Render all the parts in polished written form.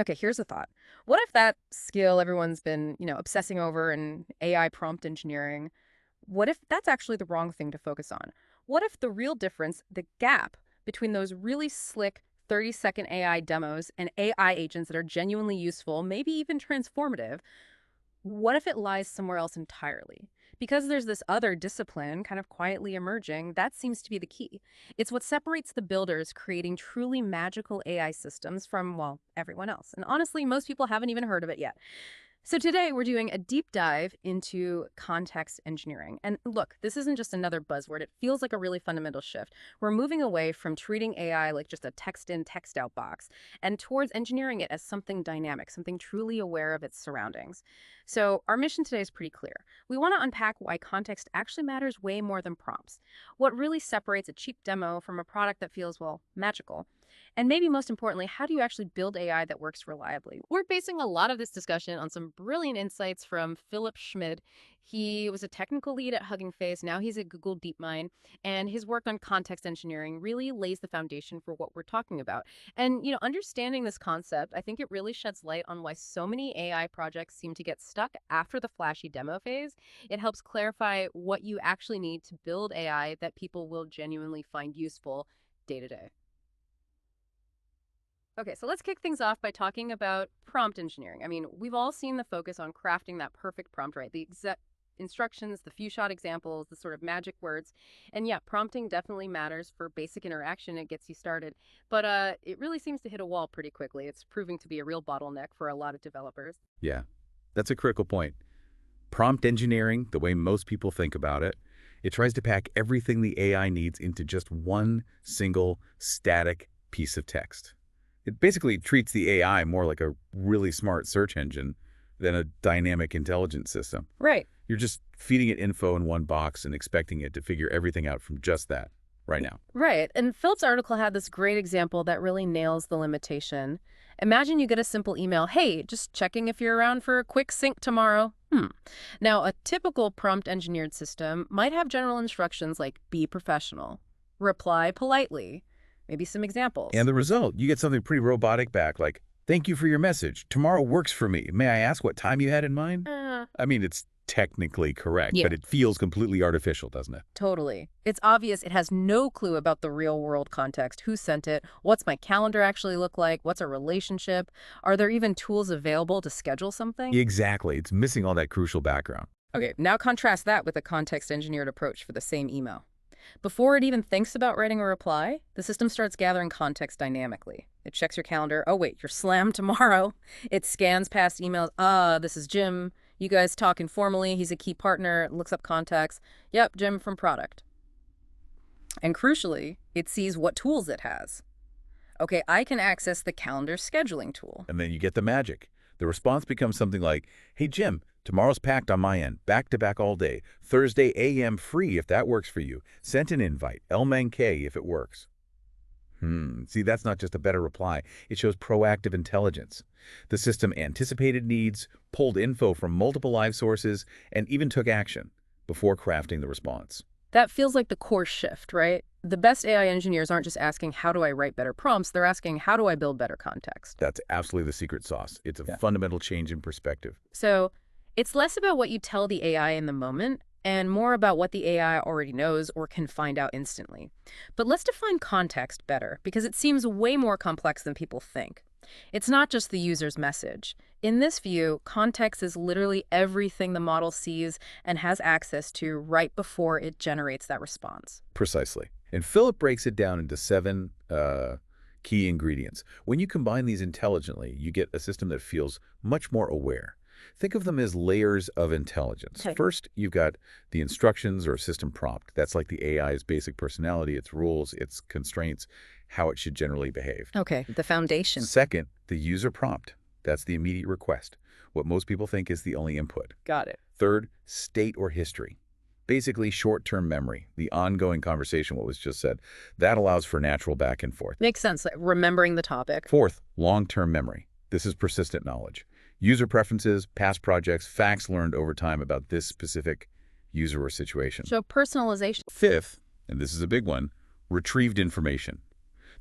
Okay, here's a thought. What if that skill everyone's been, obsessing over in AI prompt engineering, what if that's actually the wrong thing to focus on? What if the real difference, the gap between those really slick 30-second AI demos and AI agents that are genuinely useful, maybe even transformative, what if it lies somewhere else entirely? Because there's this other discipline kind of quietly emerging, that seems to be the key. It's what separates the builders creating truly magical AI systems from, well, everyone else. And honestly, most people haven't even heard of it yet. So today we're doing a deep dive into context engineering. And look, this isn't just another buzzword. It feels like a really fundamental shift. We're moving away from treating AI like just a text in, text out box and towards engineering it as something dynamic, something truly aware of its surroundings. So our mission today is pretty clear. We want to unpack why context actually matters way more than prompts. What really separates a cheap demo from a product that feels, well, magical. And maybe most importantly, how do you actually build AI that works reliably? We're basing a lot of this discussion on some brilliant insights from Philip Schmid. He was a technical lead at Hugging Face. Now he's at Google DeepMind, and his work on context engineering really lays the foundation for what we're talking about. And, understanding this concept, I think it really sheds light on why so many AI projects seem to get stuck after the flashy demo phase. It helps clarify what you actually need to build AI that people will genuinely find useful day to day. Okay, so let's kick things off by talking about prompt engineering. I mean, we've all seen the focus on crafting that perfect prompt, right? The exact instructions, the few shot examples, the sort of magic words. And yeah, prompting definitely matters for basic interaction. It gets you started. But it really seems to hit a wall pretty quickly. It's proving to be a real bottleneck for a lot of developers. Yeah, that's a critical point. Prompt engineering, the way most people think about it, it tries to pack everything the AI needs into just one single static piece of text. It basically treats the AI more like a really smart search engine than a dynamic intelligence system. Right. You're just feeding it info in one box and expecting it to figure everything out from just that right now. Right. And Phil's article had this great example that really nails the limitation. Imagine you get a simple email, hey, just checking if you're around for a quick sync tomorrow. Now, a typical prompt engineered system might have general instructions like be professional, reply politely, maybe some examples. And the result, you get something pretty robotic back, like, thank you for your message. Tomorrow works for me. May I ask what time you had in mind? I mean, it's technically correct, Yeah. but it feels completely artificial, doesn't it? Totally. It's obvious it has no clue about the real world context. Who sent it? What's my calendar actually look like? What's a relationship? Are there even tools available to schedule something? Exactly. It's missing all that crucial background. Okay, now contrast that with a context engineered approach for the same email. Before it even thinks about writing a reply, the system starts gathering context dynamically. It checks your calendar. Oh, wait, you're slammed tomorrow. It scans past emails. This is Jim. You guys talk informally. He's a key partner. It looks up context. Yep, Jim from product. And crucially, it sees what tools it has. Okay, I can access the calendar scheduling tool. And then you get the magic. The response becomes something like, hey, Jim, tomorrow's packed on my end, back to back all day. Thursday AM free if that works for you. Sent an invite, K if it works. See, that's not just a better reply. It shows proactive intelligence. The system anticipated needs, pulled info from multiple live sources, and even took action before crafting the response. That feels like the core shift, right? The best AI engineers aren't just asking, how do I write better prompts? They're asking, how do I build better context? That's absolutely the secret sauce. It's a fundamental change in perspective. So it's less about what you tell the AI in the moment and more about what the AI already knows or can find out instantly. But let's define context better, because it seems way more complex than people think. It's not just the user's message. In this view, context is literally everything the model sees and has access to right before it generates that response. Precisely. And Philip breaks it down into 7 key ingredients. When you combine these intelligently, you get a system that feels much more aware. Think of them as layers of intelligence. Okay. First, you've got the instructions or system prompt. That's like the AI's basic personality, its rules, its constraints, how it should generally behave. Okay, the foundation. Second, the user prompt. That's the immediate request, what most people think is the only input. Got it. Third, state or history. Basically, short-term memory, the ongoing conversation, what was just said. That allows for natural back and forth. Makes sense, like remembering the topic. Fourth, long-term memory. This is persistent knowledge. User preferences, past projects, facts learned over time about this specific user or situation. So personalization. Fifth, and this is a big one, retrieved information.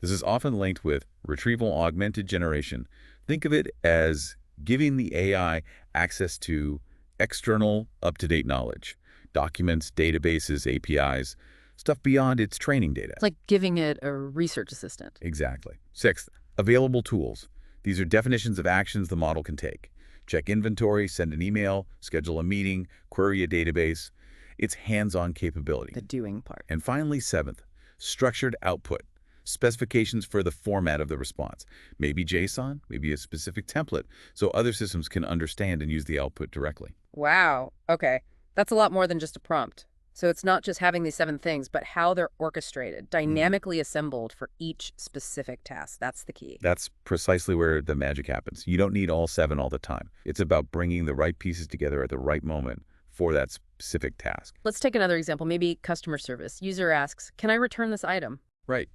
This is often linked with retrieval augmented generation. Think of it as giving the AI access to external, up-to-date knowledge, documents, databases, APIs, stuff beyond its training data. It's like giving it a research assistant. Exactly. Sixth, available tools. These are definitions of actions the model can take. Check inventory, send an email, schedule a meeting, query a database. It's hands-on capability. The doing part. And finally, seventh, structured output. Specifications for the format of the response. Maybe JSON, maybe a specific template, so other systems can understand and use the output directly. Wow. Okay. That's a lot more than just a prompt. So it's not just having these 7 things, but how they're orchestrated, dynamically assembled for each specific task. That's the key. That's precisely where the magic happens. You don't need all 7 all the time. It's about bringing the right pieces together at the right moment for that specific task. Let's take another example, maybe customer service. User asks, "Can I return this item?" Right.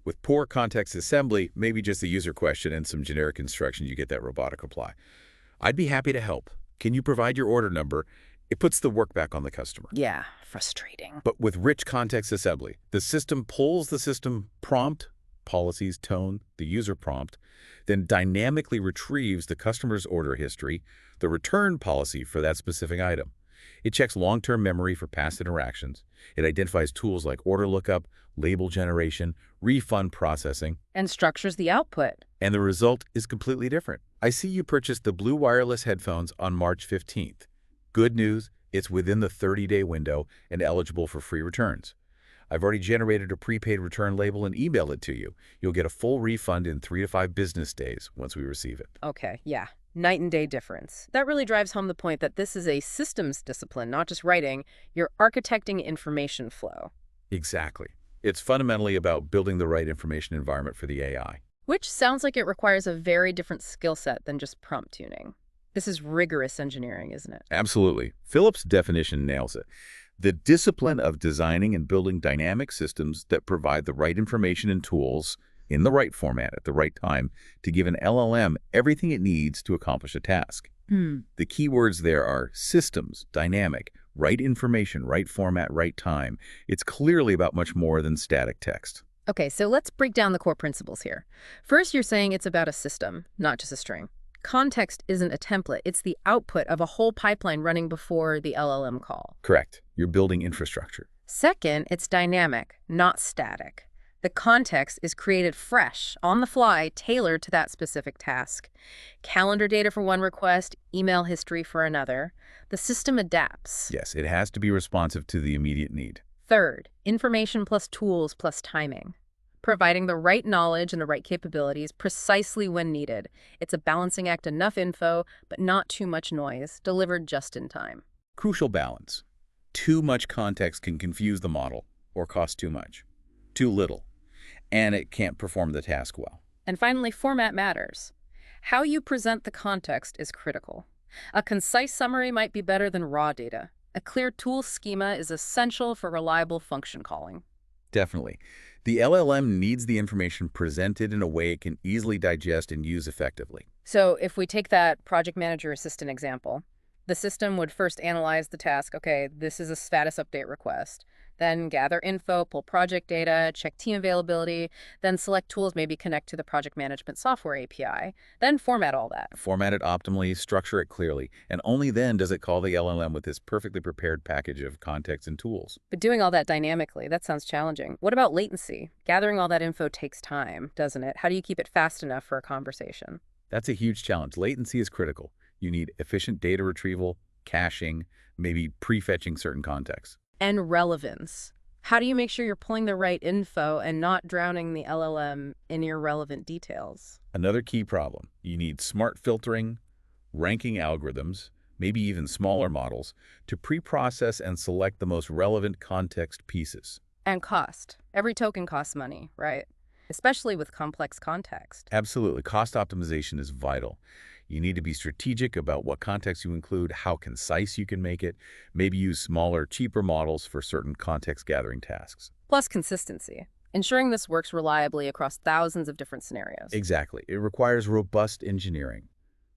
With poor context assembly, maybe just a user question and some generic instructions, you get that robotic reply. I'd be happy to help. Can you provide your order number? It puts the work back on the customer. Yeah, frustrating. But with rich context assembly, the system pulls the system prompt, policies, tone, the user prompt, then dynamically retrieves the customer's order history, the return policy for that specific item. It checks long-term memory for past interactions. It identifies tools like order lookup, label generation, refund processing. And structures the output. And the result is completely different. I see you purchased the blue wireless headphones on March 15th. Good news, it's within the 30-day window and eligible for free returns. I've already generated a prepaid return label and emailed it to you. You'll get a full refund in 3 to 5 business days once we receive it. Okay, yeah. Night and day difference. That really drives home the point that this is a systems discipline, not just writing. You're architecting information flow. Exactly. It's fundamentally about building the right information environment for the AI. Which sounds like it requires a very different skill set than just prompt tuning. This is rigorous engineering, isn't it? Absolutely. Philip's definition nails it. The discipline of designing and building dynamic systems that provide the right information and tools in the right format at the right time to give an LLM everything it needs to accomplish a task. The key words there are systems, dynamic, right information, right format, right time. It's clearly about much more than static text. Okay, so let's break down the core principles here. First, you're saying it's about a system, not just a string. Context isn't a template. It's the output of a whole pipeline running before the LLM call. Correct. You're building infrastructure. Second, it's dynamic, not static. The context is created fresh, on the fly, tailored to that specific task. Calendar data for one request, email history for another. The system adapts. Yes, it has to be responsive to the immediate need. Third, information plus tools plus timing. Providing the right knowledge and the right capabilities precisely when needed. It's a balancing act, enough info, but not too much noise, delivered just in time. Crucial balance. Too much context can confuse the model or cost too much. Too little, and it can't perform the task well. And finally, format matters. How you present the context is critical. A concise summary might be better than raw data. A clear tool schema is essential for reliable function calling. Definitely. The LLM needs the information presented in a way it can easily digest and use effectively. So if we take that project manager assistant example, the system would first analyze the task. Okay, this is a status update request. Then gather info, pull project data, check team availability, then select tools, maybe connect to the project management software API, then format all that. Format it optimally, structure it clearly, and only then does it call the LLM with this perfectly prepared package of context and tools. But doing all that dynamically, that sounds challenging. What about latency? Gathering all that info takes time, doesn't it? How do you keep it fast enough for a conversation? That's a huge challenge. Latency is critical. You need efficient data retrieval, caching, maybe prefetching certain contexts. And relevance. How do you make sure you're pulling the right info and not drowning the LLM in irrelevant details? Another key problem. You need smart filtering, ranking algorithms, maybe even smaller models, to pre-process and select the most relevant context pieces. And cost. Every token costs money, right? Especially with complex context. Absolutely. Cost optimization is vital. You need to be strategic about what context you include, how concise you can make it, maybe use smaller, cheaper models for certain context-gathering tasks. Plus consistency. Ensuring this works reliably across thousands of different scenarios. Exactly. It requires robust engineering,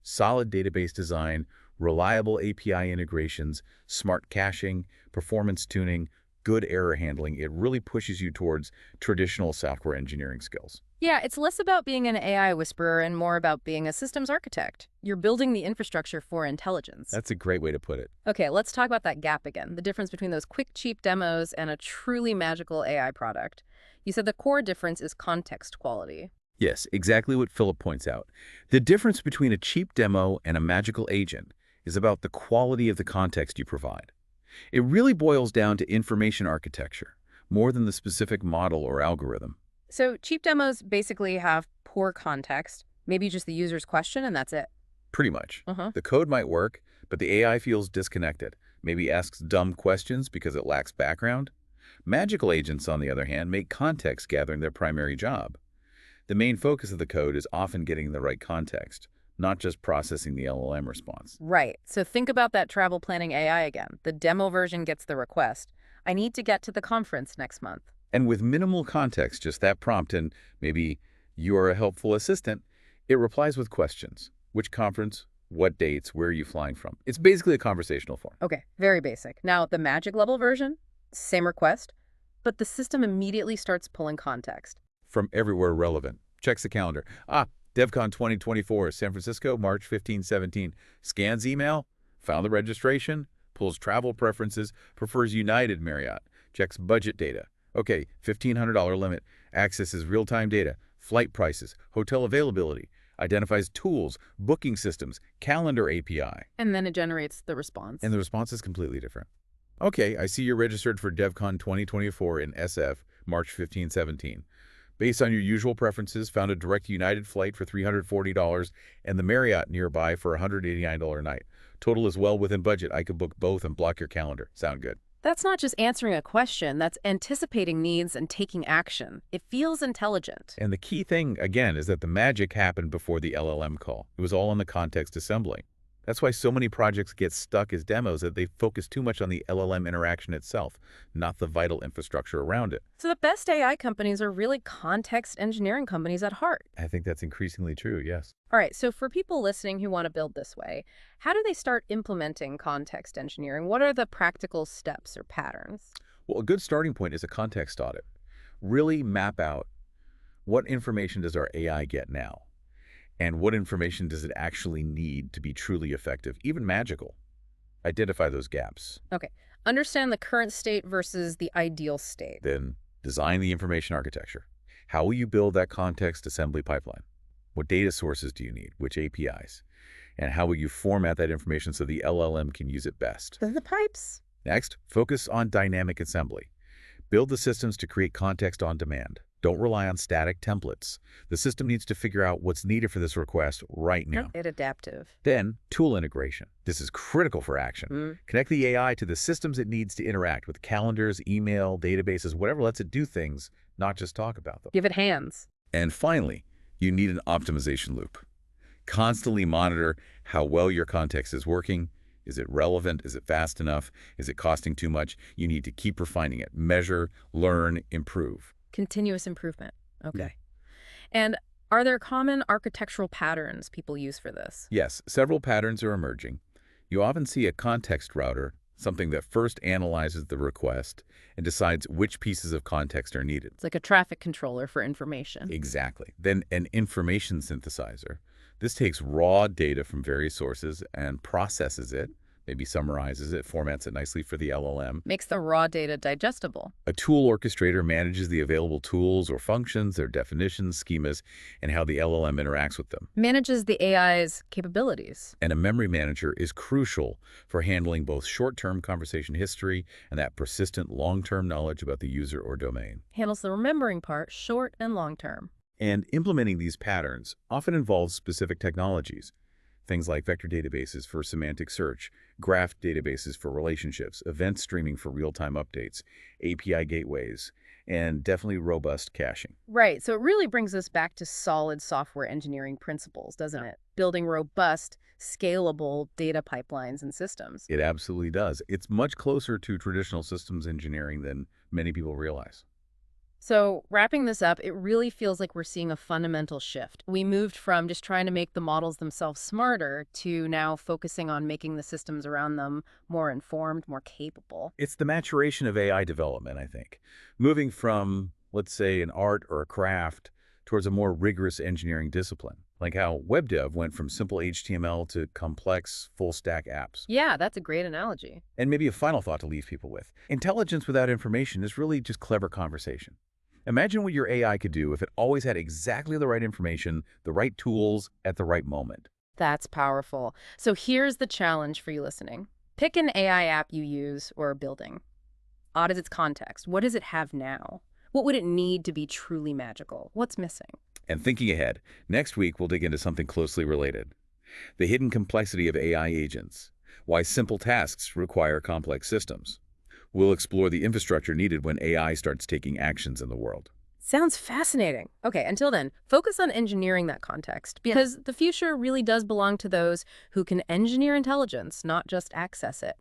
solid database design, reliable API integrations, smart caching, performance tuning, good error handling. It really pushes you towards traditional software engineering skills. Yeah, it's less about being an AI whisperer and more about being a systems architect. You're building the infrastructure for intelligence. That's a great way to put it. Okay, let's talk about that gap again, the difference between those quick, cheap demos and a truly magical AI product. You said the core difference is context quality. Yes, exactly what Philip points out. The difference between a cheap demo and a magical agent is about the quality of the context you provide. It really boils down to information architecture, more than the specific model or algorithm. So cheap demos basically have poor context, maybe just the user's question, and that's it. Pretty much. Uh-huh. The code might work, but the AI feels disconnected, maybe asks dumb questions because it lacks background. Magical agents, on the other hand, make context gathering their primary job. The main focus of the code is often getting the right context, not just processing the LLM response. Right. So think about that travel planning AI again. The demo version gets the request. I need to get to the conference next month. And with minimal context, just that prompt and maybe "you are a helpful assistant," it replies with questions. Which conference? What dates? Where are you flying from? It's basically a conversational form. Okay, very basic. Now, the magic level version, same request, but the system immediately starts pulling context. From everywhere relevant. Checks the calendar. DevCon 2024, San Francisco, March 15, 17. Scans email, found the registration, pulls travel preferences, prefers United Marriott, checks budget data. Okay, $1,500 limit, accesses real-time data, flight prices, hotel availability, identifies tools, booking systems, calendar API. And then it generates the response. And the response is completely different. Okay, I see you're registered for DevCon 2024 in SF, March 15, 17. Based on your usual preferences, found a direct United flight for $340 and the Marriott nearby for $189 a night. Total is well within budget. I could book both and block your calendar. Sound good? That's not just answering a question, that's anticipating needs and taking action. It feels intelligent. And the key thing, again, is that the magic happened before the LLM call. It was all in the context assembly. That's why so many projects get stuck as demos, that they focus too much on the LLM interaction itself, not the vital infrastructure around it. So the best AI companies are really context engineering companies at heart. I think that's increasingly true, yes. All right, so for people listening who want to build this way, how do they start implementing context engineering? What are the practical steps or patterns? Well, a good starting point is a context audit. Really map out what information does our AI get now, and what information does it actually need to be truly effective, even magical. Identify those gaps. Okay, understand the current state versus the ideal state. Then design the information architecture. How will you build that context assembly pipeline? What data sources do you need? Which APIs? And how will you format that information so the LLM can use it best? The pipes. Next, focus on dynamic assembly. Build the systems to create context on demand. Don't rely on static templates. The system needs to figure out what's needed for this request right now. It adaptive. Then, tool integration. This is critical for action. Connect the AI to the systems it needs to interact with: calendars, email, databases, whatever lets it do things, not just talk about them. Give it hands. And finally, you need an optimization loop. Constantly monitor how well your context is working. Is it relevant? Is it fast enough? Is it costing too much? You need to keep refining it. Measure, learn, improve. Continuous improvement. Okay. And are there common architectural patterns people use for this? Yes, several patterns are emerging. You often see a context router, something that first analyzes the request and decides which pieces of context are needed. It's like a traffic controller for information. Exactly. Then an information synthesizer. This takes raw data from various sources and processes it, maybe summarizes it, formats it nicely for the LLM. Makes the raw data digestible. A tool orchestrator manages the available tools or functions, their definitions, schemas, and how the LLM interacts with them. Manages the AI's capabilities. And a memory manager is crucial for handling both short-term conversation history and that persistent long-term knowledge about the user or domain. Handles the remembering part, short and long term. And implementing these patterns often involves specific technologies. Things like vector databases for semantic search, graph databases for relationships, event streaming for real-time updates, API gateways, and definitely robust caching. Right. So it really brings us back to solid software engineering principles, doesn't it? Building robust, scalable data pipelines and systems. It absolutely does. It's much closer to traditional systems engineering than many people realize. So wrapping this up, it really feels like we're seeing a fundamental shift. We moved from just trying to make the models themselves smarter to now focusing on making the systems around them more informed, more capable. It's the maturation of AI development, I think. Moving from, let's say, an art or a craft towards a more rigorous engineering discipline, like how web dev went from simple HTML to complex, full-stack apps. Yeah, that's a great analogy. And maybe a final thought to leave people with. Intelligence without information is really just clever conversation. Imagine what your AI could do if it always had exactly the right information, the right tools, at the right moment. That's powerful. So here's the challenge for you listening. Pick an AI app you use or are building. Audit its context. What does it have now? What would it need to be truly magical? What's missing? And thinking ahead, next week we'll dig into something closely related. The hidden complexity of AI agents. Why simple tasks require complex systems. We'll explore the infrastructure needed when AI starts taking actions in the world. Sounds fascinating. Okay, until then, focus on engineering that context because the future really does belong to those who can engineer intelligence, not just access it.